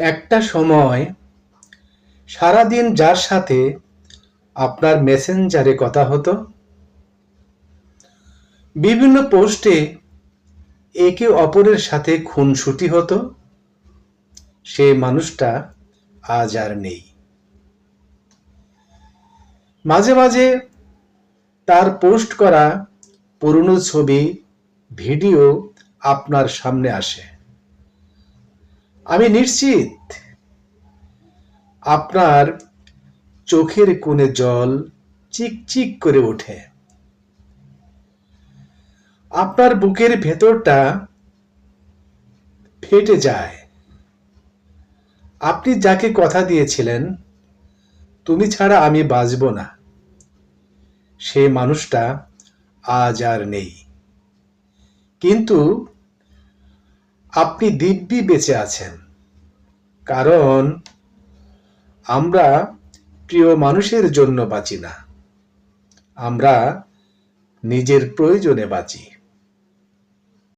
একটা সময় সারাদিন যার সাথে আপনার মেসেঞ্জারে কথা হতো, বিভিন্ন পোস্টে একে অপরের সাথে খুনসুটি হতো, সে মানুষটা আজ আর নেই। মাঝে মাঝে তার পোস্ট করা পুরনো ছবি, ভিডিও আপনার সামনে আসে। আমি নিশ্চিত আপনার চোখের কোণে জল চিকচিক করে ওঠে। আপনার বুকের ভেতরটা ফেটে যায়। আপনি যাকে কথা দিয়েছিলেন, তুমি ছাড়া আমি বাঁচব না, সে মানুষটা আজ আর নেই। কিন্তু আপনি দিব্যি বেঁচে আছেন, কারণ আমরা প্রিয় মানুষের জন্য বাঁচি না, আমরা নিজের প্রয়োজনে বাঁচি।